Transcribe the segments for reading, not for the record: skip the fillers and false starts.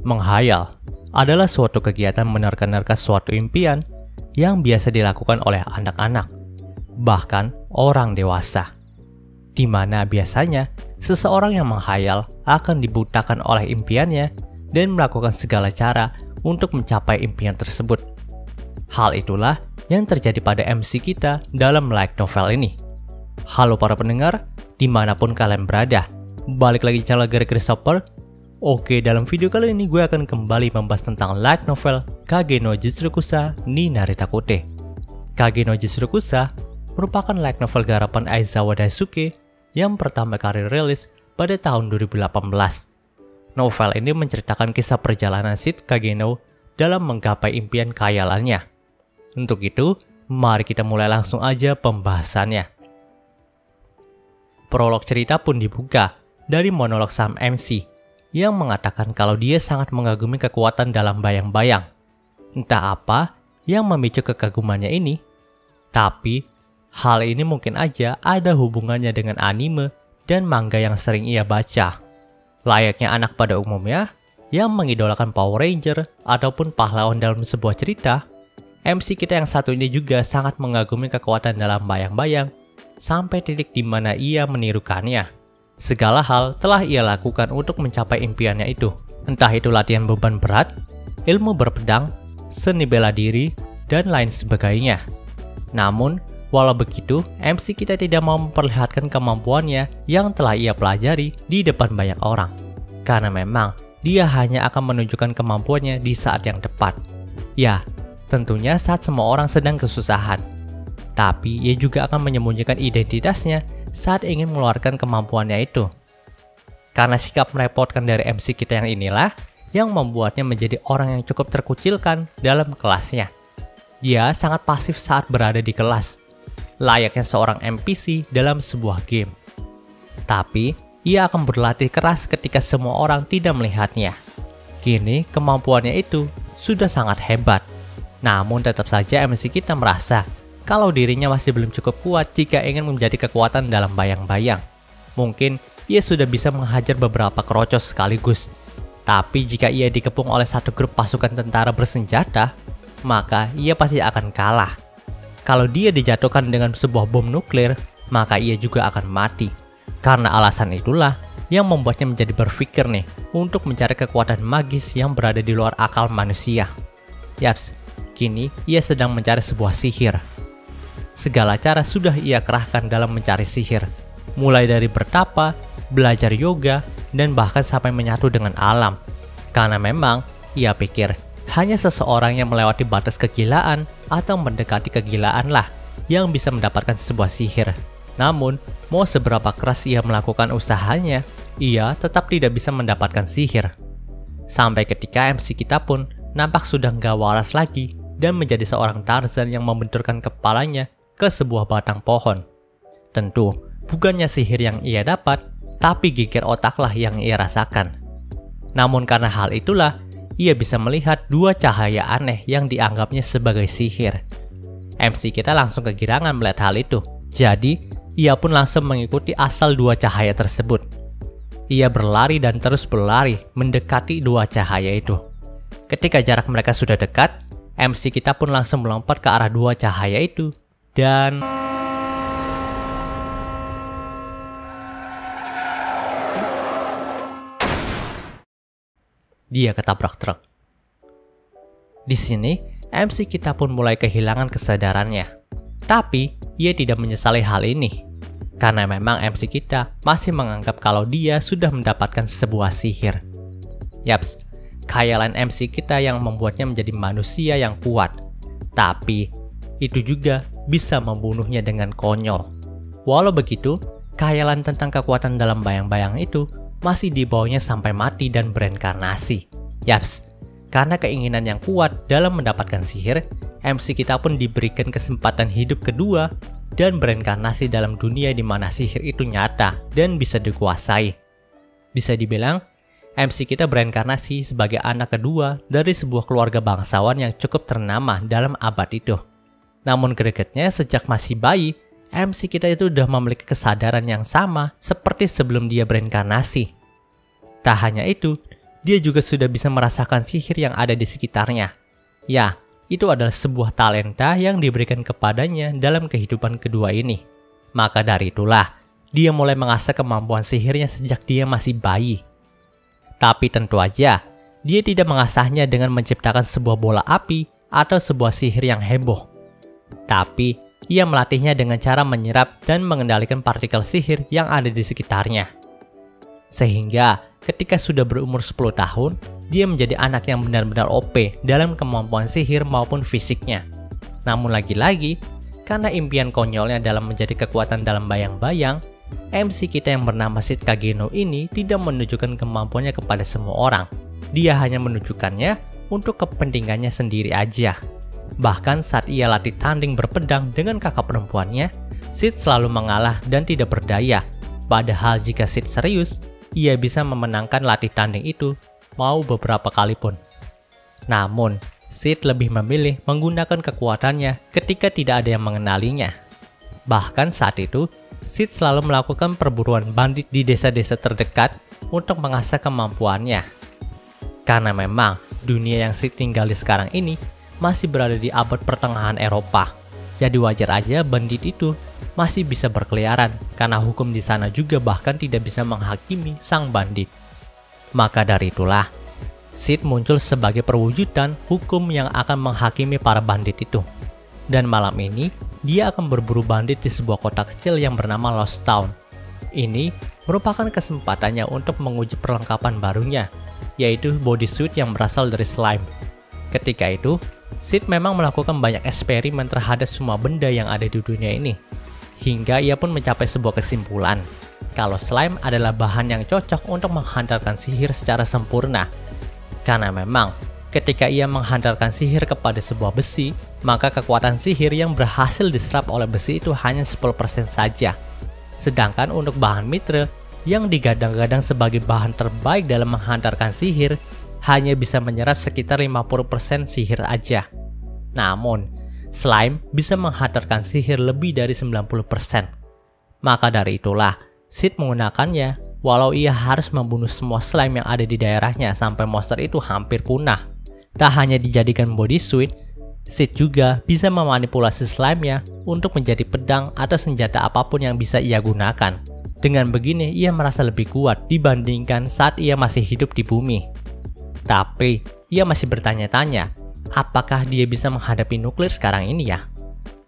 Menghayal adalah suatu kegiatan menerka-nerka suatu impian yang biasa dilakukan oleh anak-anak, bahkan orang dewasa, di mana biasanya seseorang yang menghayal akan dibutakan oleh impiannya dan melakukan segala cara untuk mencapai impian tersebut. Hal itulah yang terjadi pada MC kita dalam light novel ini. Halo para pendengar, dimanapun kalian berada, balik lagi channel Gary Christopher. Oke, dalam video kali ini gue akan kembali membahas tentang light novel Kage no Jutsukusa ni Naritakute. Kage no Jutsukusa merupakan light novel garapan Aizawa Daisuke yang pertama kali rilis pada tahun 2018. Novel ini menceritakan kisah perjalanan Sid Kageno dalam menggapai impian khayalannya. Untuk itu, mari kita mulai langsung aja pembahasannya. Prolog cerita pun dibuka dari monolog sang MC yang mengatakan kalau dia sangat mengagumi kekuatan dalam bayang-bayang. Entah apa yang memicu kekagumannya ini, tapi hal ini mungkin aja ada hubungannya dengan anime dan manga yang sering ia baca. Layaknya anak pada umumnya yang mengidolakan Power Ranger ataupun pahlawan dalam sebuah cerita, MC kita yang satu ini juga sangat mengagumi kekuatan dalam bayang-bayang sampai titik di mana ia menirukannya. Segala hal telah ia lakukan untuk mencapai impiannya itu. Entah itu latihan beban berat, ilmu berpedang, seni bela diri, dan lain sebagainya. Namun, walau begitu, MC kita tidak mau memperlihatkan kemampuannya yang telah ia pelajari di depan banyak orang. Karena memang, dia hanya akan menunjukkan kemampuannya di saat yang tepat. Ya, tentunya saat semua orang sedang kesusahan. Tapi, ia juga akan menyembunyikan identitasnya saat ingin mengeluarkan kemampuannya itu. Karena sikap merepotkan dari MC kita yang inilah yang membuatnya menjadi orang yang cukup terkucilkan dalam kelasnya. Dia sangat pasif saat berada di kelas, layaknya seorang NPC dalam sebuah game. Tapi, ia akan berlatih keras ketika semua orang tidak melihatnya. Kini, kemampuannya itu sudah sangat hebat. Namun tetap saja MC kita merasa kalau dirinya masih belum cukup kuat jika ingin menjadi kekuatan dalam bayang-bayang. Mungkin ia sudah bisa menghajar beberapa krocos sekaligus. Tapi jika ia dikepung oleh satu grup pasukan tentara bersenjata, maka ia pasti akan kalah. Kalau dia dijatuhkan dengan sebuah bom nuklir, maka ia juga akan mati. Karena alasan itulah yang membuatnya menjadi berpikir nih untuk mencari kekuatan magis yang berada di luar akal manusia. Yaps, kini ia sedang mencari sebuah sihir. Segala cara sudah ia kerahkan dalam mencari sihir, mulai dari bertapa, belajar yoga, dan bahkan sampai menyatu dengan alam. Karena memang ia pikir hanya seseorang yang melewati batas kegilaan atau mendekati kegilaan lah yang bisa mendapatkan sebuah sihir. Namun, mau seberapa keras ia melakukan usahanya, ia tetap tidak bisa mendapatkan sihir. Sampai ketika MC kita pun nampak sudah nggak waras lagi dan menjadi seorang Tarzan yang membenturkan kepalanya ke sebuah batang pohon. Tentu, bukannya sihir yang ia dapat, tapi geger otaklah yang ia rasakan. Namun karena hal itulah, ia bisa melihat dua cahaya aneh yang dianggapnya sebagai sihir. MC kita langsung kegirangan melihat hal itu. Jadi, ia pun langsung mengikuti asal dua cahaya tersebut. Ia berlari dan terus berlari mendekati dua cahaya itu. Ketika jarak mereka sudah dekat, MC kita pun langsung melompat ke arah dua cahaya itu dan dia ketabrak truk. Di sini, MC kita pun mulai kehilangan kesadarannya. Tapi, ia tidak menyesali hal ini. Karena memang MC kita masih menganggap kalau dia sudah mendapatkan sebuah sihir. Yaps, khayalan MC kita yang membuatnya menjadi manusia yang kuat. Tapi, itu juga bisa membunuhnya dengan konyol. Walau begitu, khayalan tentang kekuatan dalam bayang-bayang itu masih dibawanya sampai mati dan bereinkarnasi. Yaps, karena keinginan yang kuat dalam mendapatkan sihir, MC kita pun diberikan kesempatan hidup kedua dan bereinkarnasi dalam dunia di mana sihir itu nyata dan bisa dikuasai. Bisa dibilang, MC kita bereinkarnasi sebagai anak kedua dari sebuah keluarga bangsawan yang cukup ternama dalam abad itu. Namun gregetnya sejak masih bayi, MC kita itu udah memiliki kesadaran yang sama seperti sebelum dia bereinkarnasi. Tak hanya itu, dia juga sudah bisa merasakan sihir yang ada di sekitarnya. Ya, itu adalah sebuah talenta yang diberikan kepadanya dalam kehidupan kedua ini. Maka dari itulah, dia mulai mengasah kemampuan sihirnya sejak dia masih bayi. Tapi tentu aja, dia tidak mengasahnya dengan menciptakan sebuah bola api atau sebuah sihir yang heboh. Tapi, ia melatihnya dengan cara menyerap dan mengendalikan partikel sihir yang ada di sekitarnya. Sehingga, ketika sudah berumur 10 tahun, dia menjadi anak yang benar-benar OP dalam kemampuan sihir maupun fisiknya. Namun lagi-lagi, karena impian konyolnya dalam menjadi kekuatan dalam bayang-bayang, MC kita yang bernama Sid Kageno ini tidak menunjukkan kemampuannya kepada semua orang. Dia hanya menunjukkannya untuk kepentingannya sendiri aja. Bahkan saat ia latih tanding berpedang dengan kakak perempuannya, Sid selalu mengalah dan tidak berdaya. Padahal jika Sid serius, ia bisa memenangkan latih tanding itu mau beberapa kali pun. Namun, Sid lebih memilih menggunakan kekuatannya ketika tidak ada yang mengenalinya. Bahkan saat itu, Sid selalu melakukan perburuan bandit di desa-desa terdekat untuk mengasah kemampuannya. Karena memang dunia yang Sid tinggali sekarang ini masih berada di abad pertengahan Eropa. Jadi wajar aja bandit itu masih bisa berkeliaran karena hukum di sana juga bahkan tidak bisa menghakimi sang bandit. Maka dari itulah, Sid muncul sebagai perwujudan hukum yang akan menghakimi para bandit itu. Dan malam ini, dia akan berburu bandit di sebuah kota kecil yang bernama Lost Town. Ini merupakan kesempatannya untuk menguji perlengkapan barunya, yaitu bodysuit yang berasal dari slime. Ketika itu, Sid memang melakukan banyak eksperimen terhadap semua benda yang ada di dunia ini. Hingga ia pun mencapai sebuah kesimpulan, kalau slime adalah bahan yang cocok untuk menghantarkan sihir secara sempurna. Karena memang, ketika ia menghantarkan sihir kepada sebuah besi, maka kekuatan sihir yang berhasil diserap oleh besi itu hanya 10% saja. Sedangkan untuk bahan mithril yang digadang-gadang sebagai bahan terbaik dalam menghantarkan sihir, hanya bisa menyerap sekitar 50% sihir aja. Namun, slime bisa menghantarkan sihir lebih dari 90%. Maka dari itulah, Sid menggunakannya walau ia harus membunuh semua slime yang ada di daerahnya sampai monster itu hampir punah. Tak hanya dijadikan bodysuit, Sid juga bisa memanipulasi slime-nya untuk menjadi pedang atau senjata apapun yang bisa ia gunakan. Dengan begini, ia merasa lebih kuat dibandingkan saat ia masih hidup di bumi. Tapi, ia masih bertanya-tanya, apakah dia bisa menghadapi nuklir sekarang ini ya?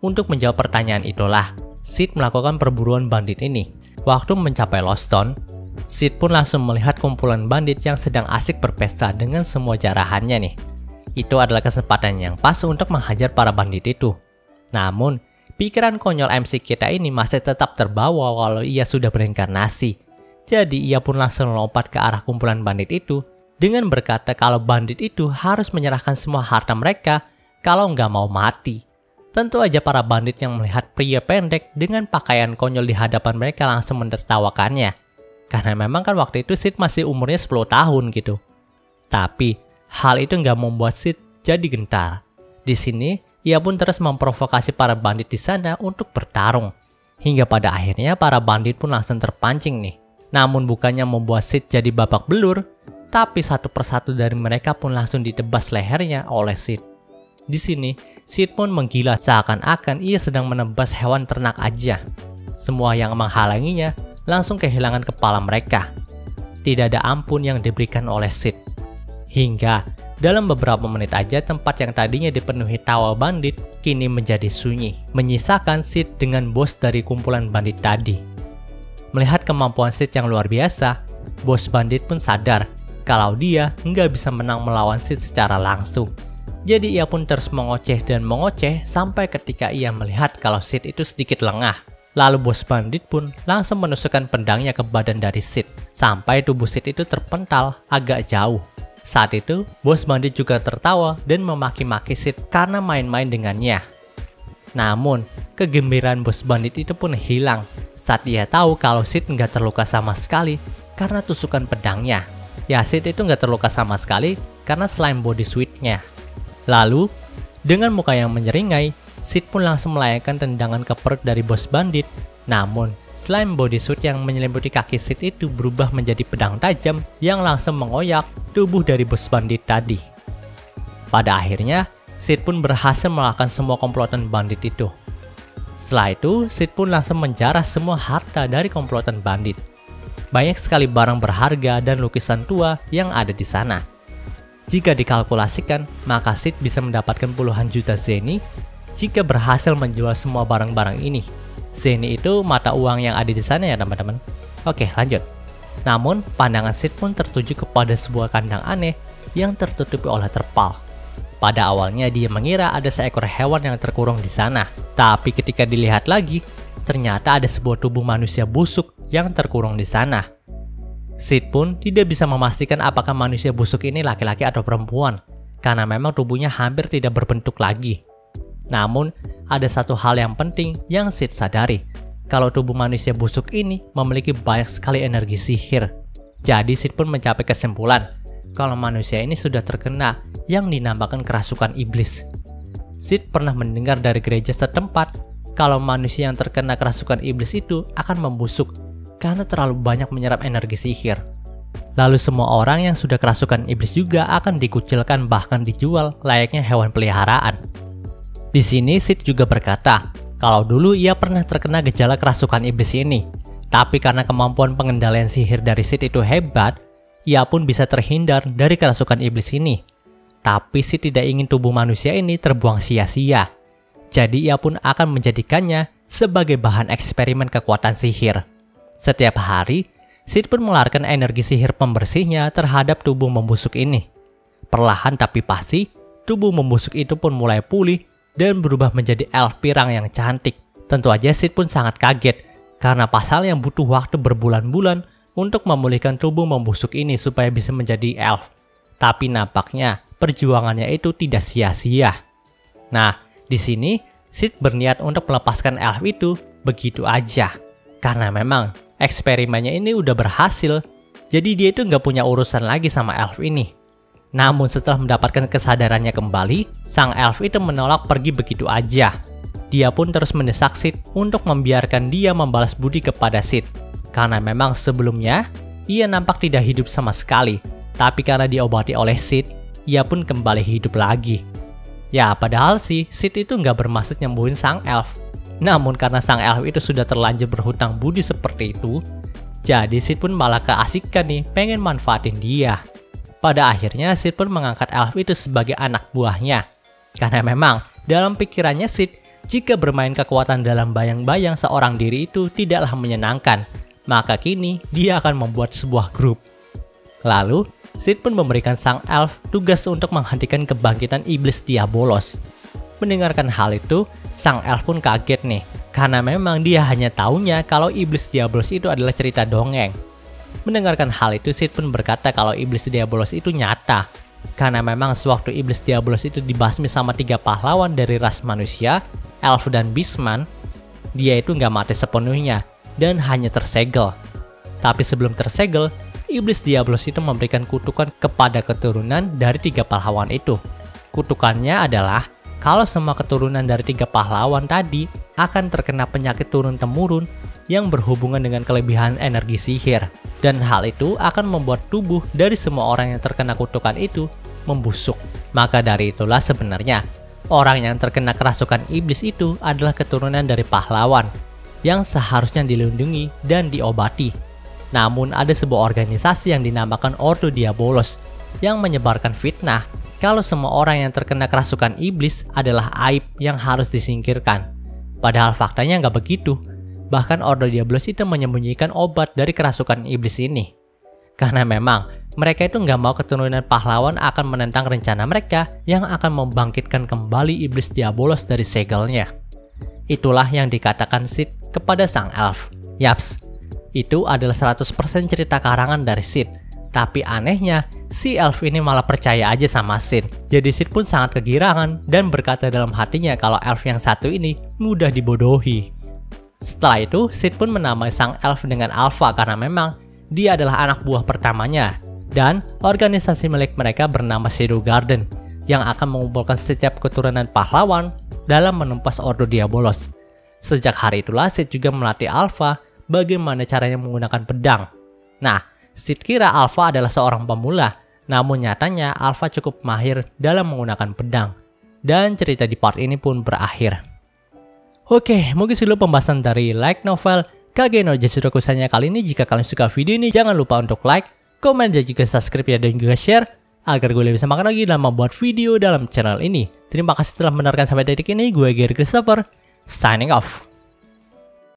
Untuk menjawab pertanyaan itulah, Sid melakukan perburuan bandit ini. Waktu mencapai Lost Town, Sid pun langsung melihat kumpulan bandit yang sedang asik berpesta dengan semua jarahannya nih. Itu adalah kesempatan yang pas untuk menghajar para bandit itu. Namun, pikiran konyol MC kita ini masih tetap terbawa walau ia sudah berinkarnasi. Jadi ia pun langsung lompat ke arah kumpulan bandit itu dengan berkata kalau bandit itu harus menyerahkan semua harta mereka kalau nggak mau mati. Tentu aja para bandit yang melihat pria pendek dengan pakaian konyol di hadapan mereka langsung menertawakannya. Karena memang kan waktu itu Sid masih umurnya 10 tahun gitu. Tapi, hal itu nggak membuat Sid jadi gentar. Di sini, ia pun terus memprovokasi para bandit di sana untuk bertarung. Hingga pada akhirnya para bandit pun langsung terpancing nih. Namun bukannya membuat Sid jadi babak belur, tapi satu persatu dari mereka pun langsung ditebas lehernya oleh Sid. Di sini, Sid pun menggila seakan-akan ia sedang menebas hewan ternak aja. Semua yang menghalanginya langsung kehilangan kepala mereka. Tidak ada ampun yang diberikan oleh Sid. Hingga dalam beberapa menit aja tempat yang tadinya dipenuhi tawa bandit kini menjadi sunyi, menyisakan Sid dengan bos dari kumpulan bandit tadi. Melihat kemampuan Sid yang luar biasa, bos bandit pun sadar kalau dia nggak bisa menang melawan Sid secara langsung. Jadi ia pun terus mengoceh dan mengoceh sampai ketika ia melihat kalau Sid itu sedikit lengah. Lalu bos bandit pun langsung menusukkan pedangnya ke badan dari Sid sampai tubuh Sid itu terpental agak jauh. Saat itu, bos bandit juga tertawa dan memaki-maki Sid karena main-main dengannya. Namun, kegembiraan bos bandit itu pun hilang saat ia tahu kalau Sid nggak terluka sama sekali karena tusukan pedangnya. Ya, Sid itu nggak terluka sama sekali karena slime bodysuit-nya. Lalu, dengan muka yang menyeringai, Sid pun langsung melayangkan tendangan ke perut dari bos bandit. Namun, slime bodysuit yang menyelimuti kaki Sid itu berubah menjadi pedang tajam yang langsung mengoyak tubuh dari bos bandit tadi. Pada akhirnya, Sid pun berhasil mengalahkan semua komplotan bandit itu. Setelah itu, Sid pun langsung menjarah semua harta dari komplotan bandit. Banyak sekali barang berharga dan lukisan tua yang ada di sana. Jika dikalkulasikan, maka Sid bisa mendapatkan puluhan juta zeni jika berhasil menjual semua barang-barang ini. Zeni itu mata uang yang ada di sana ya teman-teman. Oke, lanjut. Namun, pandangan Sid pun tertuju kepada sebuah kandang aneh yang tertutupi oleh terpal. Pada awalnya dia mengira ada seekor hewan yang terkurung di sana. Tapi ketika dilihat lagi, ternyata ada sebuah tubuh manusia busuk yang terkurung di sana. Sid pun tidak bisa memastikan apakah manusia busuk ini laki-laki atau perempuan, karena memang tubuhnya hampir tidak berbentuk lagi. Namun, ada satu hal yang penting yang Sid sadari, kalau tubuh manusia busuk ini memiliki banyak sekali energi sihir. Jadi Sid pun mencapai kesimpulan, kalau manusia ini sudah terkena yang dinamakan kerasukan iblis. Sid pernah mendengar dari gereja setempat, kalau manusia yang terkena kerasukan iblis itu akan membusuk, karena terlalu banyak menyerap energi sihir. Lalu semua orang yang sudah kerasukan iblis juga akan dikucilkan bahkan dijual layaknya hewan peliharaan. Di sini Sid juga berkata, kalau dulu ia pernah terkena gejala kerasukan iblis ini. Tapi karena kemampuan pengendalian sihir dari Sid itu hebat, ia pun bisa terhindar dari kerasukan iblis ini. Tapi Sid tidak ingin tubuh manusia ini terbuang sia-sia. Jadi ia pun akan menjadikannya sebagai bahan eksperimen kekuatan sihir. Setiap hari, Sid pun mengeluarkan energi sihir pembersihnya terhadap tubuh membusuk ini. Perlahan tapi pasti, tubuh membusuk itu pun mulai pulih dan berubah menjadi elf pirang yang cantik. Tentu aja Sid pun sangat kaget, karena pasal yang butuh waktu berbulan-bulan untuk memulihkan tubuh membusuk ini supaya bisa menjadi elf. Tapi nampaknya perjuangannya itu tidak sia-sia. Nah, di sini Sid berniat untuk melepaskan elf itu begitu aja. Karena memang eksperimennya ini udah berhasil, jadi dia itu nggak punya urusan lagi sama elf ini. Namun setelah mendapatkan kesadarannya kembali, sang elf itu menolak pergi begitu aja. Dia pun terus mendesak Sid untuk membiarkan dia membalas budi kepada Sid. Karena memang sebelumnya, ia nampak tidak hidup sama sekali. Tapi karena diobati oleh Sid, ia pun kembali hidup lagi. Ya padahal sih, Sid itu nggak bermaksud nyembuhin sang elf. Namun karena sang elf itu sudah terlanjur berhutang budi seperti itu, jadi Sid pun malah keasikan nih pengen manfaatin dia. Pada akhirnya Sid pun mengangkat elf itu sebagai anak buahnya. Karena memang dalam pikirannya Sid, jika bermain kekuatan dalam bayang-bayang seorang diri itu tidaklah menyenangkan, maka kini dia akan membuat sebuah grup. Lalu Sid pun memberikan sang elf tugas untuk menghentikan kebangkitan iblis Diabolos. Mendengarkan hal itu, sang elf pun kaget nih, karena memang dia hanya taunya kalau iblis Diabolos itu adalah cerita dongeng. Mendengarkan hal itu, Sid pun berkata kalau iblis Diabolos itu nyata, karena memang sewaktu iblis Diabolos itu dibasmi sama 3 pahlawan dari ras manusia, elf dan beastman, dia itu nggak mati sepenuhnya dan hanya tersegel. Tapi sebelum tersegel, iblis Diabolos itu memberikan kutukan kepada keturunan dari 3 pahlawan itu. Kutukannya adalah kalau semua keturunan dari 3 pahlawan tadi akan terkena penyakit turun-temurun yang berhubungan dengan kelebihan energi sihir. Dan hal itu akan membuat tubuh dari semua orang yang terkena kutukan itu membusuk. Maka dari itulah sebenarnya, orang yang terkena kerasukan iblis itu adalah keturunan dari pahlawan yang seharusnya dilindungi dan diobati. Namun ada sebuah organisasi yang dinamakan Ordo Diabolos yang menyebarkan fitnah kalau semua orang yang terkena kerasukan iblis adalah aib yang harus disingkirkan. Padahal faktanya nggak begitu. Bahkan Ordo Diabolos itu menyembunyikan obat dari kerasukan iblis ini. Karena memang mereka itu nggak mau keturunan pahlawan akan menentang rencana mereka yang akan membangkitkan kembali iblis Diabolos dari segelnya. Itulah yang dikatakan Sid kepada sang elf. Yaps, itu adalah 100% cerita karangan dari Sid. Tapi anehnya, si elf ini malah percaya aja sama Sid. Jadi Sid pun sangat kegirangan dan berkata dalam hatinya kalau elf yang satu ini mudah dibodohi. Setelah itu, Sid pun menamai sang elf dengan Alpha karena memang dia adalah anak buah pertamanya. Dan organisasi milik mereka bernama Shadow Garden yang akan mengumpulkan setiap keturunan pahlawan dalam menumpas Ordo Diabolos. Sejak hari itulah Sid juga melatih Alpha bagaimana caranya menggunakan pedang. Nah, Sid kira Alpha adalah seorang pemula, namun nyatanya Alpha cukup mahir dalam menggunakan pedang. Dan cerita di part ini pun berakhir. Oke, mungkin dulu pembahasan dari light novel Kage no Jitsurokusan kali ini. Jika kalian suka video ini, jangan lupa untuk like, komen, dan juga subscribe ya, dan juga share agar gue lebih semangat lagi dalam membuat video dalam channel ini. Terima kasih telah mendengarkan sampai detik ini. Gue Gary Christopher, signing off.